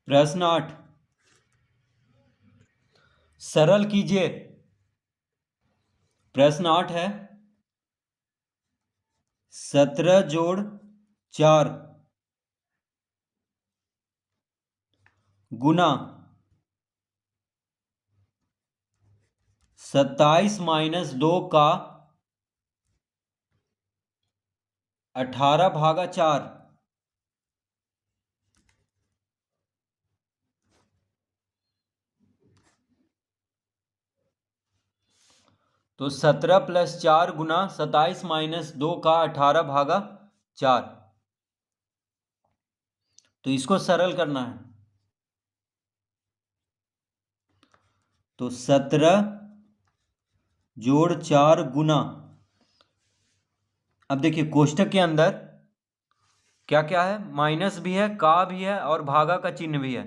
प्रश्न 8, सरल कीजिए। प्रश्न 8 है 17 जोड़ 4 गुना 27 माइनस 2 का 18/4। तो 17 + 4 गुना 27 माइनस 2 का 18/4। तो इसको सरल करना है। तो 17 जोड़ 4 गुना, अब देखिए कोष्टक के अंदर क्या क्या है, माइनस भी है, का भी है और भागा का चिन्ह भी है।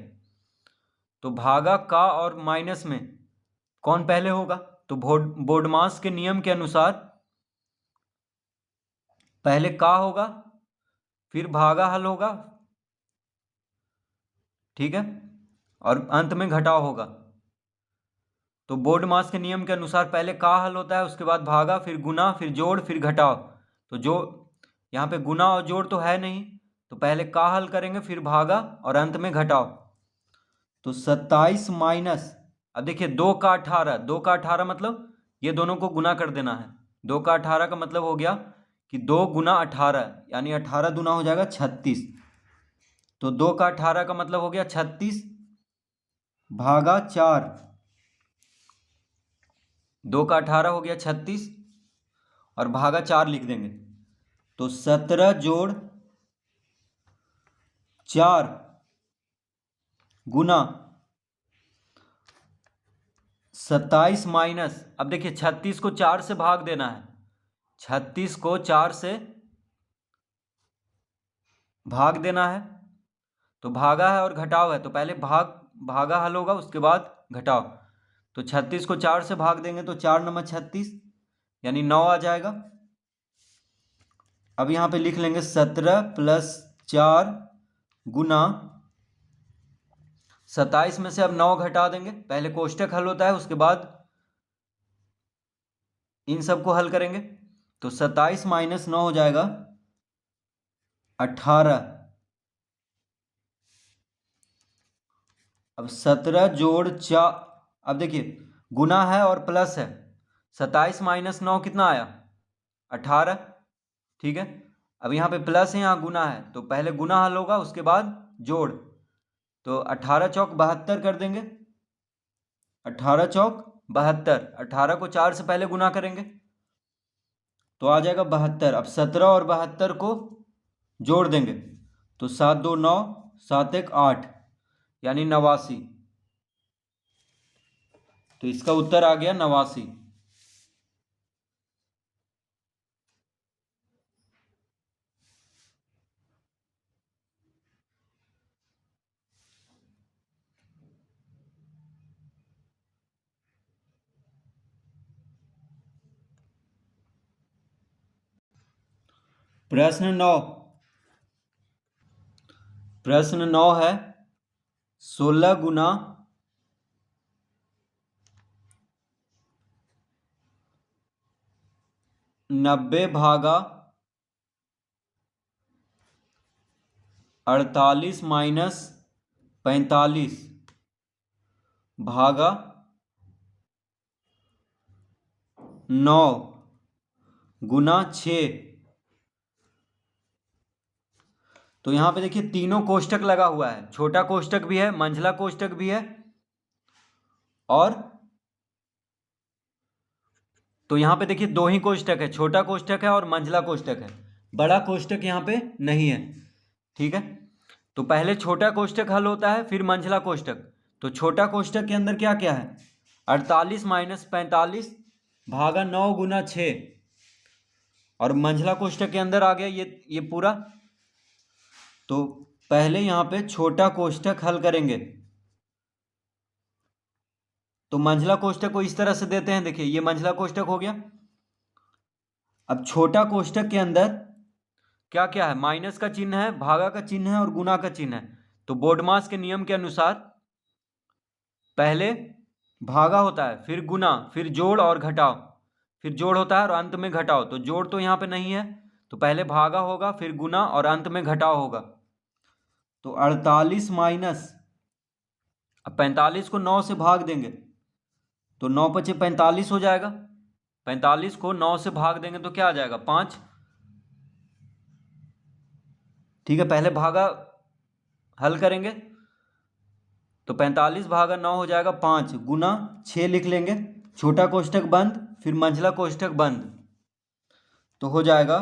तो भागा का और माइनस में कौन पहले होगा? तो बोडमास के नियम के अनुसार पहले का होगा, फिर भागा हल होगा, ठीक है, और अंत में घटाव होगा। तो बोडमास के नियम के अनुसार पहले का हल होता है, उसके बाद भागा, फिर गुना, फिर जोड़, फिर घटाव। तो जो यहाँ पे गुना और जोड़ तो है नहीं, तो पहले का हल करेंगे, फिर भागा और अंत में घटाव। तो 27 माइनस, अब देखिए 2 का 18, 2 का 18 मतलब ये दोनों को गुना कर देना है। 2 का 18 का मतलब हो गया कि 2 गुना 18, यानी 18 दूना हो जाएगा 36। तो 2 का 18 का मतलब हो गया 36 भागा 4। 2 का 18 हो गया 36 और भागा 4 लिख देंगे। तो 17 जोड़ 4 गुना 27 माइनस, अब देखिए 36 को 4 से भाग देना है। 36 को 4 से भाग देना है। तो भागा है और घटाव है, तो पहले भागा हल होगा, उसके बाद घटाव। तो 36 को 4 से भाग देंगे तो 4 नंबर 36, यानी 9 आ जाएगा। अब यहाँ पे लिख लेंगे 17 + 4 गुना 27 में से अब 9 घटा देंगे। पहले कोष्टक हल होता है, उसके बाद इन सबको हल करेंगे। तो 27 माइनस 9 हो जाएगा 18। अब 17 जोड़ 4, अब देखिए गुना है और प्लस है। 27 माइनस 9 कितना आया? 18, ठीक है। अब यहाँ पे प्लस है, यहाँ गुना है, तो पहले गुना हल होगा, उसके बाद जोड़। तो 18 चौक 72 कर देंगे। 18 चौक 72, 18 को 4 से पहले गुना करेंगे तो आ जाएगा 72। अब 17 और 72 को जोड़ देंगे तो 7 2 9, 7 1 8, यानी 89। तो इसका उत्तर आ गया 89। प्रश्न 9, प्रश्न 9 है 16 गुना 90 भागा 48 माइनस 45 भागा 9 गुना 6। तो यहाँ पे देखिए तीनों कोष्टक लगा हुआ है, छोटा कोष्टक भी है, मंझला कोष्टक भी है, और तो यहाँ पे देखिए दो ही कोष्टक है, छोटा कोष्टक है और मंझला कोष्टक है। बड़ा कोष्टक यहाँ पे नहीं है, ठीक है। तो पहले छोटा कोष्टक हल होता है, फिर मंझला कोष्टक। तो छोटा कोष्टक के अंदर क्या क्या है? 48 माइनस 45 भागा 9 गुना 6, और मंझला कोष्टक के अंदर आ गया ये पूरा। तो पहले यहाँ पे छोटा कोष्टक हल करेंगे। तो मंझला कोष्टक को इस तरह से देते हैं, देखिए ये मंझला कोष्टक हो गया। अब छोटा कोष्टक के अंदर क्या क्या है? माइनस का चिन्ह है, भागा का चिन्ह है और गुना का चिन्ह है। तो बोडमास के नियम के अनुसार पहले भागा होता है, फिर गुना, फिर जोड़ और घटाओ, फिर जोड़ होता है और अंत में घटाओ। तो जोड़ तो यहाँ पे नहीं है, तो पहले भागा होगा, फिर गुना और अंत में घटाओ होगा। तो 48 माइनस, अब 45 को 9 से भाग देंगे तो 9 पचे 45 हो जाएगा। 45 को 9 से भाग देंगे तो क्या आ जाएगा, 5। ठीक है, पहले भागा हल करेंगे तो 45 भागा 9 हो जाएगा 5, गुना 6 लिख लेंगे, छोटा कोष्ठक बंद, फिर मंझला कोष्ठक बंद, तो हो जाएगा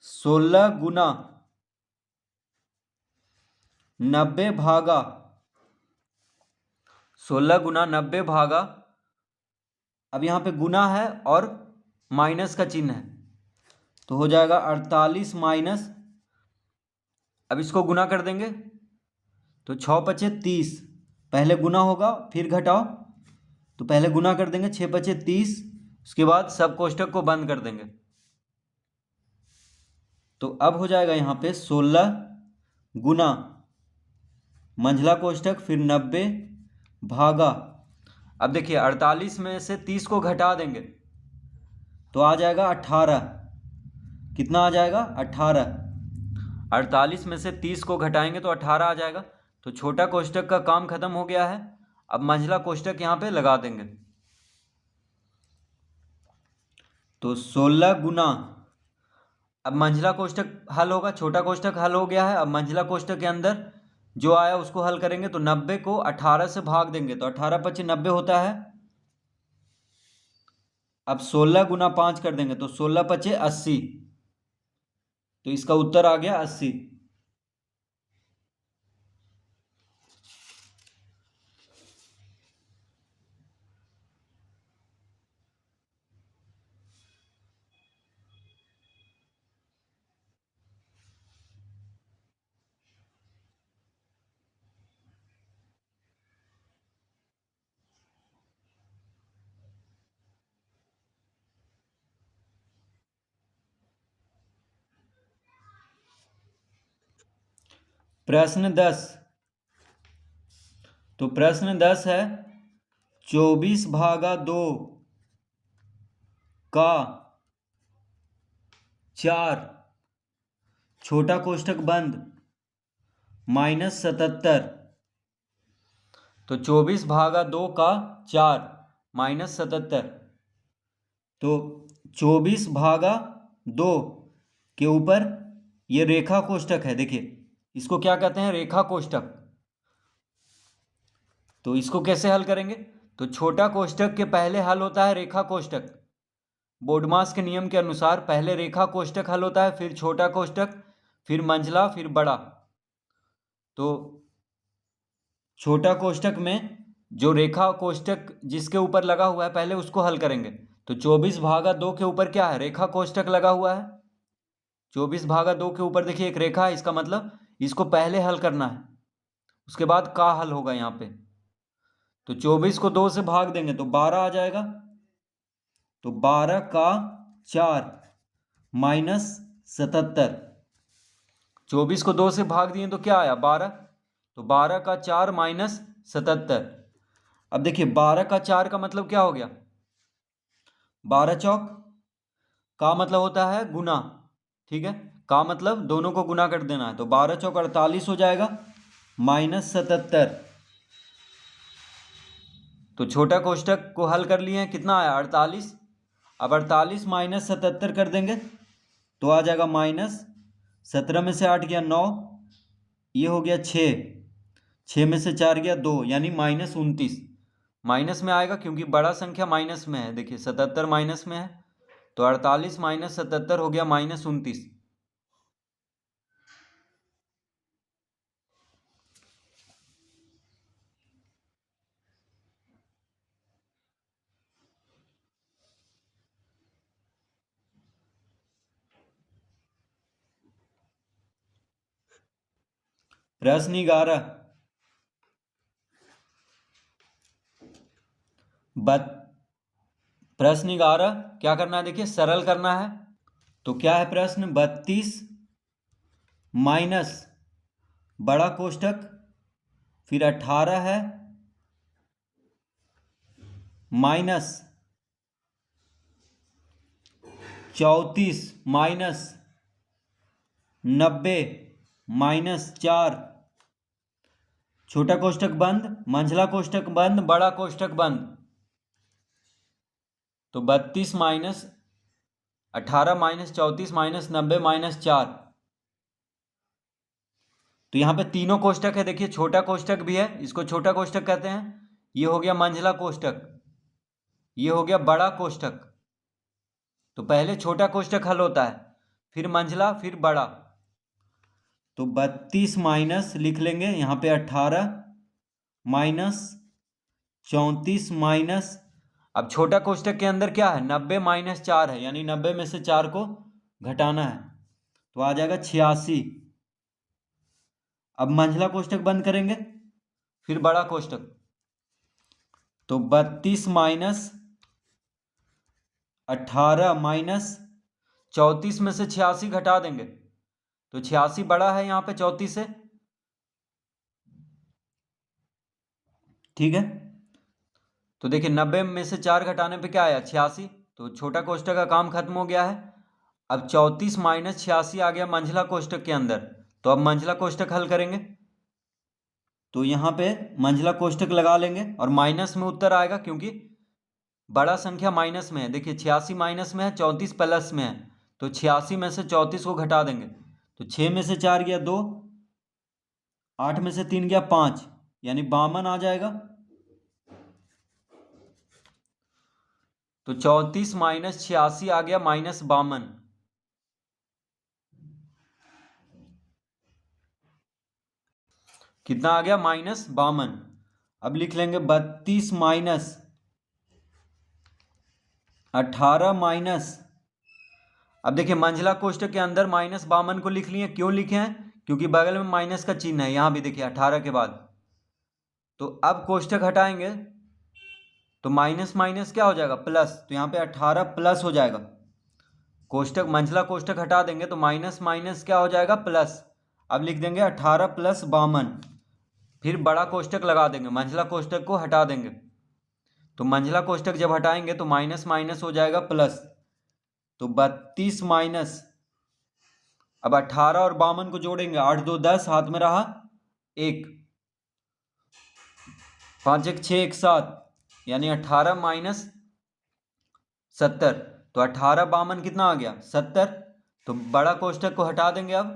16 गुना 90 भागा 16 गुना 90 भागा, अब यहाँ पे गुना है और माइनस का चिन्ह है, तो हो जाएगा 48 माइनस, अब इसको गुना कर देंगे तो 6 पचे 30, पहले गुना होगा फिर घटाओ, तो पहले गुना कर देंगे 6 पचे 30, उसके बाद सब कोष्ठक को बंद कर देंगे। तो अब हो जाएगा यहाँ पे 16 गुना मंझला कोष्ठक फिर 90 भागा, अब देखिए 48 में से 30 को घटा देंगे तो आ जाएगा 18, कितना आ जाएगा 18, 48 में से 30 को घटाएंगे तो 18 आ जाएगा। तो छोटा कोष्ठक का काम खत्म हो गया है, अब मंझला कोष्ठक यहाँ पे लगा देंगे। तो 16 गुना, अब मंझला कोष्ठक हल होगा, छोटा कोष्ठक हल हो गया है, अब मंझला कोष्ठक के अंदर जो आया उसको हल करेंगे। तो 90 को 18 से भाग देंगे तो 18 पचे 90 होता है, अब 16 गुना 5 कर देंगे तो 16 पचे 80, तो इसका उत्तर आ गया 80। प्रश्न 10, तो प्रश्न 10 है 24 भागा 2 का 4 छोटा कोष्ठक बंद माइनस 77, तो 24 भागा 2 का 4 माइनस 77, तो 24 भागा 2 के ऊपर ये रेखा कोष्ठक है, देखिए इसको क्या कहते हैं, रेखा कोष्ठक। तो इसको कैसे हल करेंगे, तो छोटा कोष्ठक के पहले हल होता है रेखा कोष्ठक, बोडमास के नियम के अनुसार पहले रेखा कोष्ठक हल होता है, फिर छोटा कोष्ठक, फिर मंझला, फिर बड़ा। तो छोटा कोष्ठक में जो रेखा कोष्ठक जिसके ऊपर लगा हुआ है पहले उसको हल करेंगे। तो 24 भागा 2 के ऊपर क्या है, रेखा कोष्ठक लगा हुआ है। 24 भागा 2 के ऊपर देखिए एक रेखा है, इसका मतलब इसको पहले हल करना है, उसके बाद का हल होगा यहाँ पे। तो 24 को 2 से भाग देंगे तो 12 आ जाएगा, तो 12 का 4 माइनस 77, 24 को 2 से भाग दिए तो क्या आया 12, तो 12 का 4 माइनस 77। अब देखिए 12 का 4 का मतलब क्या हो गया, 12 चौक, का मतलब होता है गुना, ठीक है, का मतलब दोनों को गुना कर देना है, तो 12 चौक 48 हो जाएगा माइनस 77। तो छोटा कोष्ठक को हल कर लिए हैं, कितना आया 48, अब 48 माइनस 77 कर देंगे तो आ जाएगा माइनस 17 में से 8 गया 9, ये हो गया 6 में से 4 गया 2, यानी माइनस 29, माइनस में आएगा क्योंकि बड़ा संख्या माइनस में है। देखिए 77 माइनस में है, तो 48 माइनस 77 हो गया माइनस 29। प्रश्न 11, प्रश्न 11 क्या करना है, देखिए सरल करना है। तो क्या है प्रश्न, 32 माइनस बड़ा कोष्ठक फिर 18 है माइनस 34 माइनस 90 माइनस 4, छोटा कोष्टक बंद, मंझला कोष्टक बंद, बड़ा कोष्टक बंद। तो 32 माइनस 18 माइनस 34 माइनस 90 माइनस 4। तो यहाँ पे तीनों कोष्टक है, देखिए छोटा कोष्टक भी है, इसको छोटा कोष्टक कहते हैं। ये हो गया मंझला कोष्टक, ये हो गया बड़ा कोष्टक। तो पहले छोटा कोष्टक हल होता है, फिर मंझला, फिर बड़ा। तो 32 माइनस लिख लेंगे यहाँ पे 18 माइनस 34 माइनस, अब छोटा कोष्टक के अंदर क्या है 90 माइनस 4 है, यानी 90 में से 4 को घटाना है, तो आ जाएगा 86। अब मंझला कोष्टक बंद करेंगे, फिर बड़ा कोष्टक। तो 32 माइनस 18 माइनस 34 में से 86 घटा देंगे, तो 86 बड़ा है यहाँ पे 34 से, ठीक है। तो देखिए 90 में से 4 घटाने पे क्या आया 86, तो छोटा कोष्टक का काम खत्म हो गया है। अब 34 माइनस 86 आ गया मंझला कोष्टक के अंदर, तो अब मंझला कोष्टक हल करेंगे। तो यहाँ पे मंझला कोष्टक लगा लेंगे और माइनस में उत्तर आएगा, क्योंकि बड़ा संख्या माइनस में है। देखिए 86 माइनस में है, 34 प्लस में है, तो 86 में से 34 को घटा देंगे, तो 6 में से 4 गया 2, 8 में से 3 गया 5, यानी 52 आ जाएगा। तो 34 माइनस 86 आ गया माइनस 52। कितना आ गया माइनस 52। अब लिख लेंगे 32 माइनस 18 माइनस, अब देखिए मंझला कोष्टक के अंदर माइनस 52 को लिख लिए, क्यों लिखे हैं, क्योंकि बगल में माइनस का चिन्ह है, यहां भी देखिए 18 के बाद। तो अब कोष्टक हटाएंगे तो माइनस माइनस क्या हो जाएगा प्लस, तो यहाँ पे 18 प्लस हो जाएगा। कोष्टक मंझला कोष्टक हटा देंगे तो माइनस माइनस क्या हो जाएगा प्लस। अब लिख देंगे 18 प्लस 52, फिर बड़ा कोष्टक लगा देंगे, मंझला कोष्टक को हटा देंगे। तो मंझला कोष्टक जब हटाएंगे तो माइनस माइनस हो जाएगा प्लस। तो 32 माइनस, अब 18 और 52 को जोड़ेंगे, 8 2 10, हाथ में रहा 1, 5 1 6 1 7, यानी 18 माइनस 70। तो 18 52 कितना आ गया 70। तो बड़ा कोष्टक को हटा देंगे अब,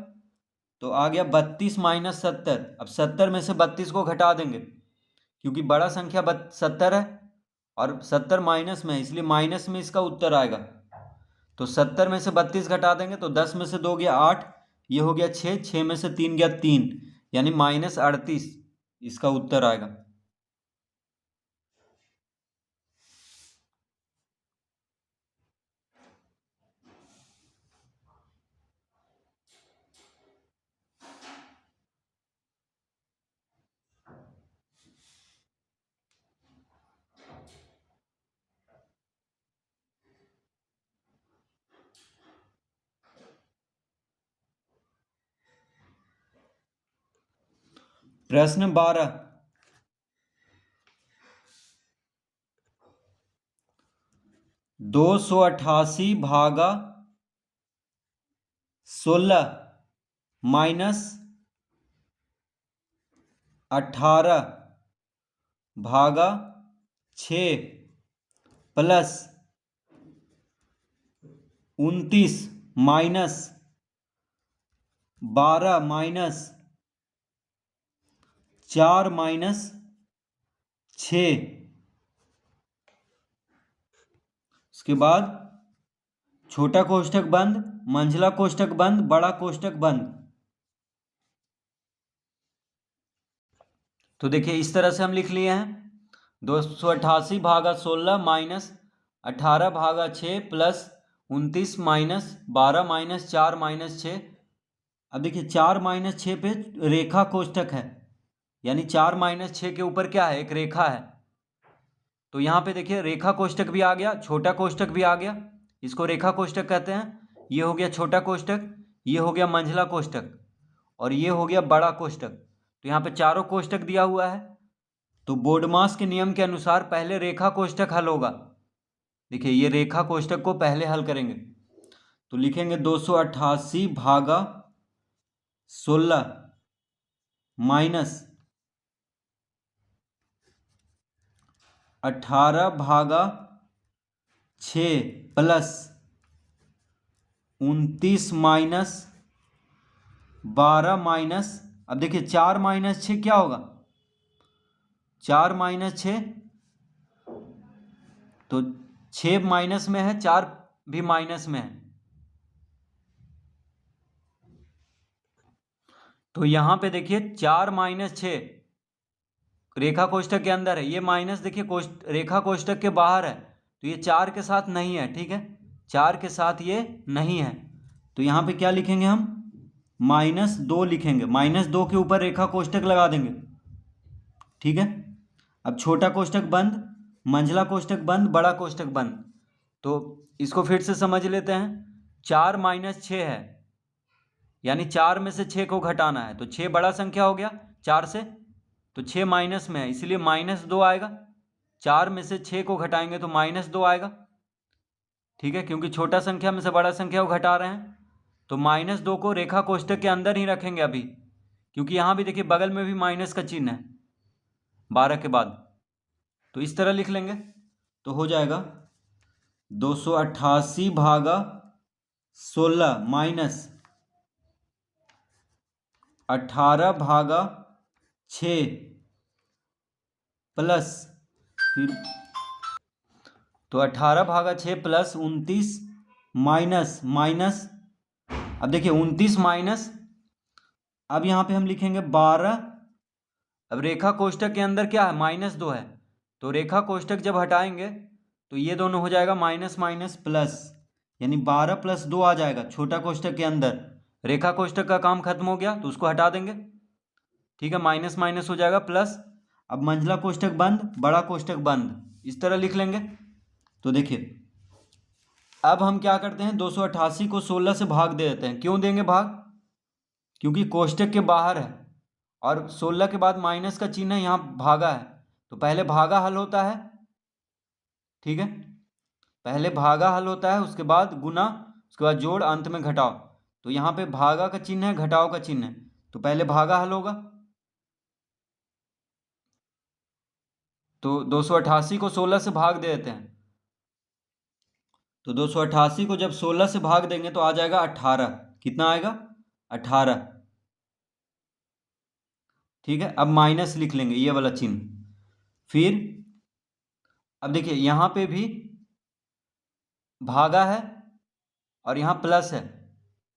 तो आ गया 32 माइनस 70। अब 70 में से 32 को घटा देंगे, क्योंकि बड़ा संख्या 70 है और 70 माइनस में है, इसलिए माइनस में इसका उत्तर आएगा। तो 70 में से 32 घटा देंगे तो 10 में से 2 गया 8, ये हो गया 6, 6 में से 3 गया 3, यानी माइनस 38 इसका उत्तर आएगा। प्रश्न 12, 288 भागा 16 माइनस 18 भागा 6 प्लस 29 माइनस 12 माइनस 4 माइनस 6। इसके बाद छोटा कोष्टक बंद, मंझला कोष्टक बंद, बड़ा कोष्टक बंद। तो देखिए इस तरह से हम लिख लिए हैं 288 भागा 16 माइनस 18 भागा 6 प्लस 29 माइनस 12 माइनस 4 माइनस 6। अब देखिए 4 माइनस 6 पे रेखा कोष्टक है, यानी 4 माइनस 6 के ऊपर क्या है एक रेखा है। तो यहाँ पे देखिए रेखा कोष्टक भी आ गया, छोटा कोष्टक भी आ गया, इसको रेखा कोष्टक कहते हैं। ये हो गया छोटा कोष्टक, ये हो गया मंझला कोष्टक और ये हो गया बड़ा कोष्टक। तो यहाँ पे चारों कोष्टक दिया हुआ है, तो बोडमास के नियम के अनुसार पहले रेखा कोष्टक हल होगा। देखिए ये रेखा कोष्टक को पहले हल करेंगे, तो लिखेंगे 288 भागा 16 माइनस 18 भागा 6 प्लस 29 माइनस 12 माइनस, अब देखिए 4 माइनस 6 क्या होगा, 4 माइनस 6, तो 6 माइनस में है, 4 भी माइनस में है, तो यहां पे देखिए 4 माइनस 6 रेखा कोष्टक के अंदर है, ये माइनस देखिए रेखा कोष्टक के बाहर है, तो ये 4 के साथ नहीं है। ठीक है, 4 के साथ ये नहीं है, तो यहाँ पे क्या लिखेंगे हम, -2 लिखेंगे, -2 के ऊपर रेखा कोष्टक लगा देंगे। ठीक है, अब छोटा कोष्टक बंद, मंझला कोष्टक बंद, बड़ा कोष्टक बंद। तो इसको फिर से समझ लेते हैं। 4 माइनस 6 है, यानी 4 में से 6 को घटाना है, तो 6 बड़ा संख्या हो गया 4 से, तो 6 माइनस में है इसलिए -2 आएगा। 4 में से 6 को घटाएंगे तो -2 आएगा। ठीक है, क्योंकि छोटा संख्या में से बड़ा संख्या को घटा रहे हैं, तो -2 को रेखा कोष्टक के अंदर ही रखेंगे अभी, क्योंकि यहाँ भी देखिए बगल में भी माइनस का चिन्ह है 12 के बाद, तो इस तरह लिख लेंगे। तो हो जाएगा 288 भागा 16 माइनस 18 भागा 6 प्लस, फिर तो 18 भागा 6 प्लस 29 माइनस माइनस, अब देखिए 29 माइनस, अब यहाँ पे हम लिखेंगे 12। अब रेखा कोष्टक के अंदर क्या है, -2 है, तो रेखा कोष्टक जब हटाएंगे तो ये दोनों हो जाएगा माइनस माइनस प्लस, यानी 12 + 2 आ जाएगा छोटा कोष्टक के अंदर। रेखा कोष्टक का काम खत्म हो गया तो उसको हटा देंगे। ठीक है, माइनस माइनस हो जाएगा प्लस। अब मंझला कोष्टक बंद, बड़ा कोष्टक बंद, इस तरह लिख लेंगे। तो देखिए अब हम क्या करते हैं, 288 को 16 से भाग दे देते हैं। क्यों देंगे भाग, क्योंकि कोष्टक के बाहर है और 16 के बाद माइनस का चिन्ह है, यहाँ भागा है, तो पहले भागा हल होता है। ठीक है, पहले भागा हल होता है, उसके बाद गुना, उसके बाद जोड़, अंत में घटाओ। तो यहाँ पे भागा का चिन्ह है, घटाओ का चिन्ह है, तो पहले भागा हल होगा। तो 288 को 16 से भाग दे देते हैं, तो 288 को जब 16 से भाग देंगे तो आ जाएगा 18। कितना आएगा, 18। ठीक है, अब माइनस लिख लेंगे ये वाला चिन्ह। फिर अब देखिए यहाँ पे भी भागा है और यहाँ प्लस है।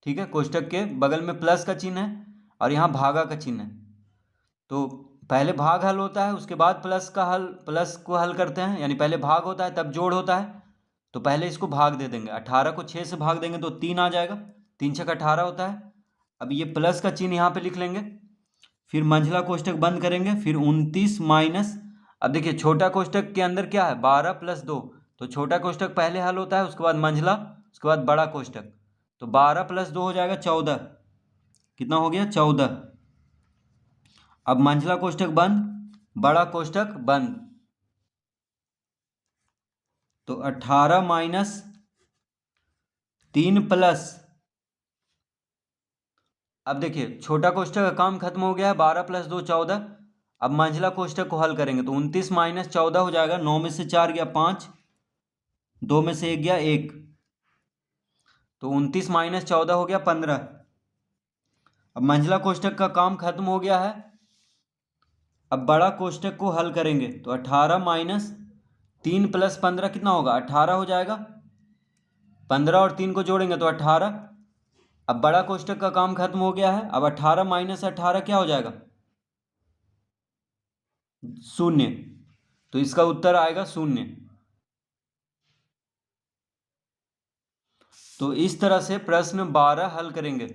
ठीक है, कोष्टक के बगल में प्लस का चिन्ह है और यहाँ भागा का चिन्ह है, तो पहले भाग हल होता है, उसके बाद प्लस को हल करते हैं, यानी पहले भाग होता है तब जोड़ होता है। तो पहले इसको भाग दे देंगे, 18 को 6 से भाग देंगे तो 3 आ जाएगा, 3 छक 18 होता है। अब ये प्लस का चिन्ह यहाँ पे लिख लेंगे, फिर मंझला कोष्टक बंद करेंगे, फिर 29 माइनस, अब देखिए छोटा कोष्टक के अंदर क्या है, 12 + 2, तो छोटा कोष्टक पहले हल होता है, उसके बाद मंझला, उसके बाद बड़ा कोष्टक, तो 12 + 2 हो जाएगा 14। कितना हो गया, 14। अब मंझला कोष्टक बंद, बड़ा कोष्टक बंद, तो 18 माइनस 3 प्लस, अब देखिए छोटा कोष्टक का काम खत्म हो गया है, 12 + 2 14। अब मंझला कोष्टक को हल करेंगे तो 29 माइनस 14 हो जाएगा, 9 में से 4 गया 5, 2 में से 1 गया 1, तो 29 माइनस 14 हो गया 15। अब मंझला कोष्टक का काम खत्म हो गया है, अब बड़ा कोष्टक को हल करेंगे तो 18 माइनस 3 + 15 कितना होगा, 18 हो जाएगा। 15 और 3 को जोड़ेंगे तो 18। अब बड़ा कोष्टक का काम खत्म हो गया है, अब 18 माइनस 18 क्या हो जाएगा, 0, तो इसका उत्तर आएगा 0। तो इस तरह से प्रश्न 12 हल करेंगे।